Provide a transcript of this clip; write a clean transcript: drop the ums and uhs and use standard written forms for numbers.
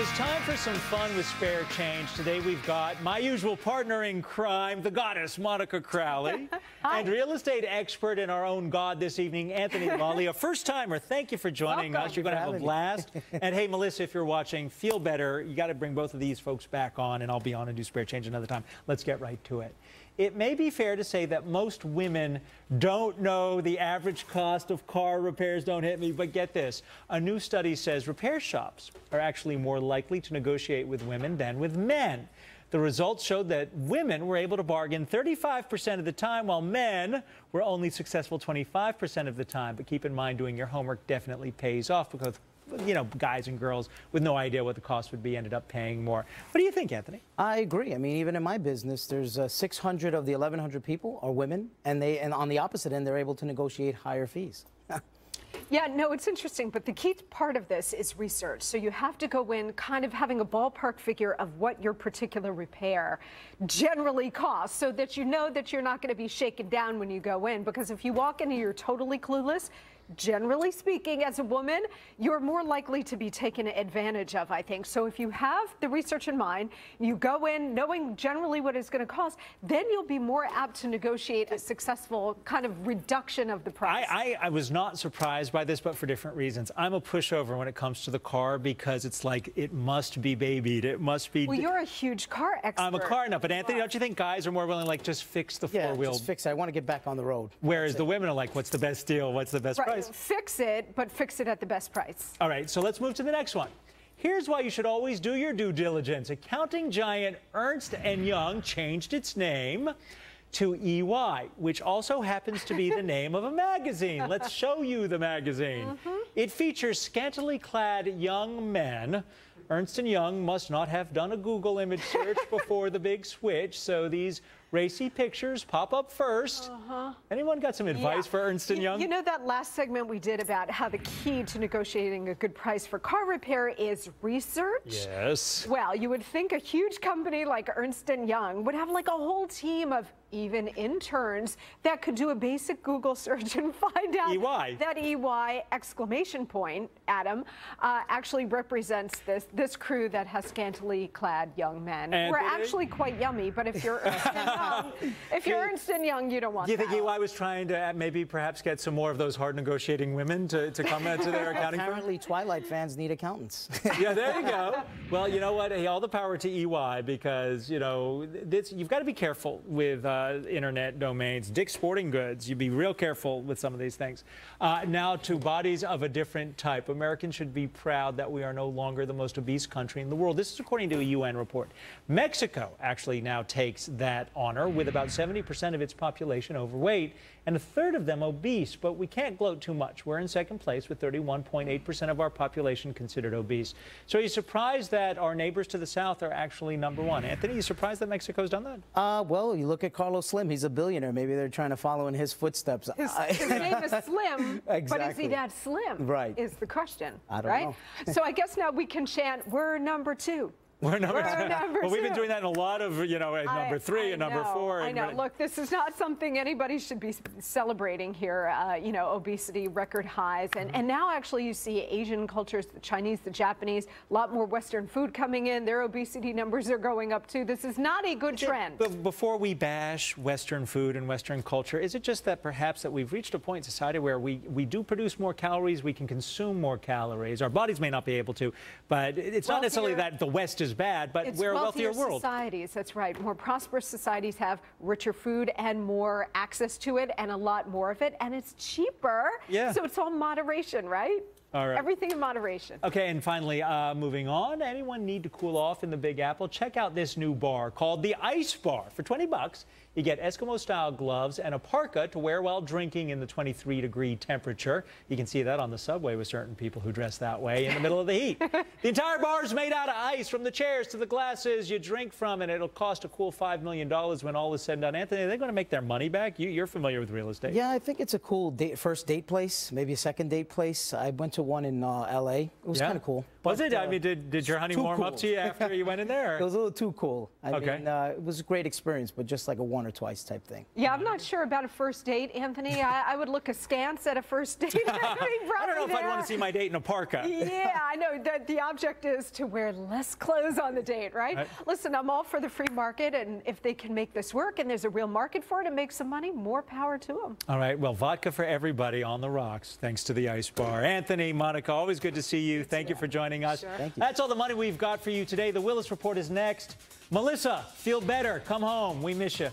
It is time for some fun with Spare Change. Today we've got my usual partner in crime, the goddess, Monica Crowley, and real estate expert and our own god this evening, Anthony Loll, a first-timer. Thank you for joining us. You're going to have a blast. And hey, Melissa, if you're watching, feel better. You got to bring both of these folks back on, and I'll be on and do Spare Change another time. Let's get right to it. It may be fair to say that most women don't know the average cost of car repairs. Don't hit me, but get this. A new study says repair shops are actually more likely to negotiate with women than with men. The results showed that women were able to bargain 35% of the time, while men were only successful 25% of the time. But keep in mind, doing your homework definitely pays off, because you know, guys and girls with no idea what the cost would be ended up paying more. What do you think, Anthony? I agree. I mean, even in my business, there's 600 of the 1,100 people are women, and on the opposite end, they're able to negotiate higher fees. Yeah, no, it's interesting, but the key part of this is research. So you have to go in kind of having a ballpark figure of what your particular repair generally costs, so that you know that you're not going to be shaken down when you go in. Because if you walk in and you're totally clueless, generally speaking, as a woman, you're more likely to be taken advantage of, I think. So if you have the research in mind, you go in knowing generally what it's going to cost, then you'll be more apt to negotiate a successful kind of reduction of the price. I was not surprised by this, but for different reasons. I'm a pushover when it comes to the car, because it's like, it must be babied. It must be... Well, you're a huge car expert. I'm a car nut, but Anthony, don't you think guys are more willing to, like, just fix the four-wheel? Just fix it. I want to get back on the road. Whereas the women are like, what's the best deal? What's the best price? Fix it, but fix it at the best price. All right, so let's move to the next one. Here's why you should always do your due diligence. Accounting giant Ernst & Young changed its name to EY, which also happens to be the name of a magazine. Let's show you the magazine. It features scantily clad young men. Ernst & Young must not have done a Google image search before the big switch, so these racy pictures pop up first. Anyone got some advice for Ernst & Young? You know that last segment we did about how the key to negotiating a good price for car repair is research? Yes. Well, you would think a huge company like Ernst & Young would have like a whole team of even interns that could do a basic Google search and find out EY. that EY exclamation point, Adam, actually represents this crew that has scantily clad young men. And we're actually quite yummy, but if you're Ernst & Young, Ernst & Young, you don't want that. Do you think EY was trying to maybe perhaps get some more of those hard negotiating women to come into their accounting firm? Apparently, Twilight fans need accountants. Yeah, there you go. Well, you know what? Hey, all the power to EY, because, you know, you've got to be careful with internet domains. Dick's Sporting Goods, you'd be real careful with some of these things. Now to bodies of a different type. Americans should be proud that we are no longer the most obese country in the world. This is according to a UN report. Mexico actually now takes that honor, with about 70% of its population overweight and a third of them obese. But we can't gloat too much. We're in second place with 31.8% of our population considered obese. So are you surprised that our neighbors to the south are actually number one? Anthony, you surprised that Mexico's done that? Well, you look at Carlos Slim. He's a billionaire. Maybe they're trying to follow in his footsteps. His name is Slim, exactly. But is he that slim? Right. Is the question. I don't know. So I guess now we can chant, we're number two. We're number two. Well, we've been doing that in a lot of, you know, number three and number four. I know. Look, this is not something anybody should be celebrating here. You know, obesity, record highs. And now actually you see Asian cultures, the Chinese, the Japanese, a lot more Western food coming in. Their obesity numbers are going up too. This is not a good trend. But before we bash Western food and Western culture, is it just that perhaps that we've reached a point in society where we do produce more calories, we can consume more calories. Our bodies may not be able to, but it's not necessarily that the West is bad, but we're a wealthier world. Societies, that's right. More prosperous societies have richer food and more access to it and a lot more of it, and it's cheaper. Yeah. So it's all moderation, right? All right. Everything in moderation. Okay, and finally, moving on, anyone need to cool off in the Big Apple? Check out this new bar called the Ice Bar. For 20 bucks, you get Eskimo-style gloves and a parka to wear while drinking in the 23-degree temperature. You can see that on the subway with certain people who dress that way in the middle of the heat. The entire bar is made out of ice, from the chairs to the glasses you drink from, and it'll cost a cool $5 million when all is said and done. Anthony, are they going to make their money back? You're familiar with real estate. Yeah, I think it's a cool first date place, maybe a second date place. I went to to one in L.A. It was kind of cool. Was But, it? I mean, did your honey warm up to you after you went in there? It was a little too cool. I Okay. mean, it was a great experience, but just like a one or twice type thing. Yeah, I'm not sure about a first date, Anthony. I would look askance at a first date. I don't know if I'd want to see my date in a parka. Yeah, I know that the object is to wear less clothes on the date, right? Listen, I'm all for the free market, and if they can make this work and there's a real market for it and make some money, more power to them. All right, well, vodka for everybody on the rocks, thanks to the Ice Bar. Anthony, Monica, always good to see you. Thank you for joining us. Sure. Thank you. That's all the money we've got for you today. The Willis Report is next. Melissa, feel better. Come home. We miss you.